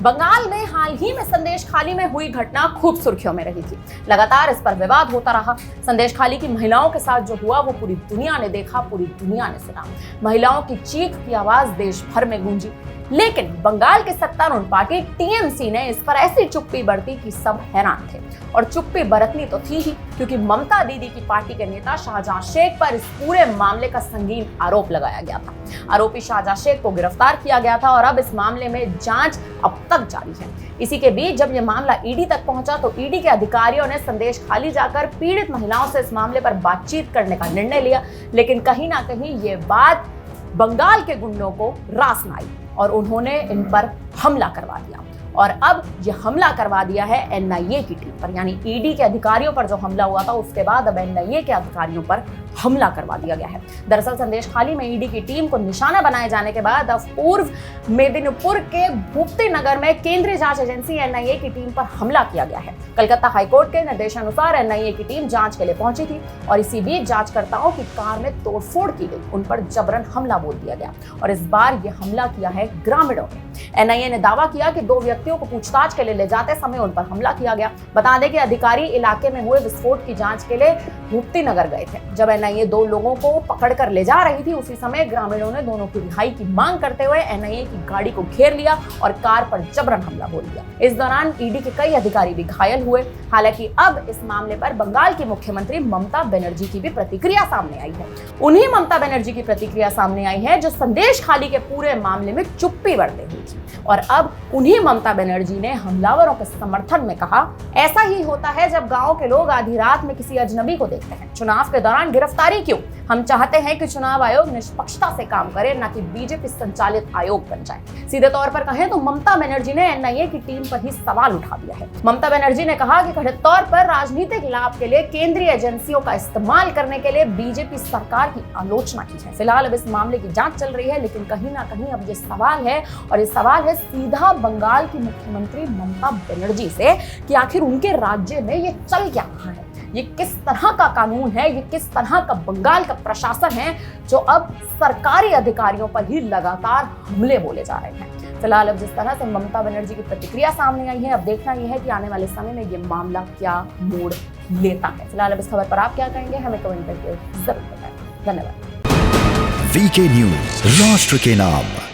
बंगाल में हाल ही में संदेशखाली में हुई घटना खूब सुर्खियों में रही थी। लगातार इस पर विवाद होता रहा। संदेशखाली की महिलाओं के साथ जो हुआ वो पूरी दुनिया ने देखा, पूरी दुनिया ने सुना। महिलाओं की चीख की आवाज देश भर में गूंजी। लेकिन बंगाल की सत्तारूढ़ पार्टी टीएमसी ने इस पर ऐसी चुप्पी बरती कि सब हैरान थे। और चुप्पी बरतनी तो थी ही, क्योंकि ममता दीदी की पार्टी के नेता शाहजहां शेख पर इस पूरे मामले का संगीन आरोप लगाया गया था। आरोपी शाहजहां शेख को गिरफ्तार किया गया था और अब इस मामले में जांच अब तक जारी है। इसी के बीच जब ये मामला ईडी तक पहुंचा तो ईडी के अधिकारियों ने संदेशखाली जाकर पीड़ित महिलाओं से इस मामले पर बातचीत करने का निर्णय लिया। लेकिन कहीं ना कहीं ये बात बंगाल के गुंडों को रास न आई और उन्होंने इन पर हमला करवा दिया। और अब ये हमला करवा दिया है एनआईए की टीम पर, यानी ईडी के अधिकारियों पर जो हमला हुआ था उसके बाद अब एनआईए के अधिकारियों पर हमला करवा दिया गया है। दरअसल संदेशखाली में ईडी की टीम को निशाना बनाए जाने के बाद अब पूर्व मेदिनीपुर के भूपति नगर में केंद्रीय जांच एजेंसी एनआईए की टीम पर हमला किया गया है। कलकत्ता हाईकोर्ट के निर्देशानुसार एनआईए की टीम जांच के लिए पहुंची थी और इसी बीच जांचकर्ताओं की कार में तोड़फोड़ की गई, उन पर जबरन हमला बोल दिया गया और इस बार यह हमला किया है ग्रामीणों ने। एनआईए ने दावा किया कि 2 व्यक्तियों को पूछताछ के लिए ले जाते समय उन पर हमला किया गया। बता दें कि अधिकारी इलाके में हुए विस्फोट की जांच के लिए भूपति नगर गए थे। जब एनआईए 2 लोगों को पकड़कर ले जा रही थी उसी समय ग्रामीणों ने दोनों की रिहाई की मांग करते हुए एनआईए की गाड़ी को घेर लिया और कार पर जबरन हमला बोल दिया। इस दौरान ईडी के कई अधिकारी भी घायल हुए। हालांकि अब इस मामले पर बंगाल की मुख्यमंत्री ममता बनर्जी की भी प्रतिक्रिया सामने आई है। उन्हीं ममता बनर्जी की प्रतिक्रिया सामने आई है जो संदेशखाली के पूरे मामले में चुप्पी बरते हुई थी। और अब उन्हीं ममता बनर्जी ने हमलावरों के समर्थन में कहा, ऐसा ही होता है जब गांव के लोग आधी रात में किसी अजनबी को देखते हैं। चुनाव के दौरान गिरफ्तारी क्यों? हम चाहते हैं कि चुनाव आयोग निष्पक्षता से काम करे, न कि बीजेपी संचालित आयोग बन जाए। सीधे तौर पर कहें तो ममता बनर्जी ने एनआईए की टीम पर ही सवाल उठा दिया है। ममता बनर्जी ने कहा कि कथित तौर पर राजनीतिक लाभ के लिए केंद्रीय एजेंसियों का इस्तेमाल करने के लिए बीजेपी सरकार की आलोचना की है। फिलहाल अब इस मामले की जांच चल रही है, लेकिन कहीं ना कहीं अब ये सवाल है और ये सवाल है सीधा बंगाल की मुख्यमंत्री ममता बनर्जी से कि आखिर उनके राज्य में ये चल क्या रहा है, ये किस तरह का कानून है, ये किस तरह का बंगाल का प्रशासन है जो अब सरकारी अधिकारियों पर ही लगातार हमले बोले जा रहे हैं। फिलहाल अब जिस तरह से ममता बनर्जी की प्रतिक्रिया सामने आई है, अब देखना यह है कि आने वाले समय में ये मामला क्या मोड़ लेता है। फिलहाल अब इस खबर पर आप क्या कहेंगे, हमें कमेंट करके जरूर बताएं। धन्यवाद। वीके न्यूज, राष्ट्र के नाम।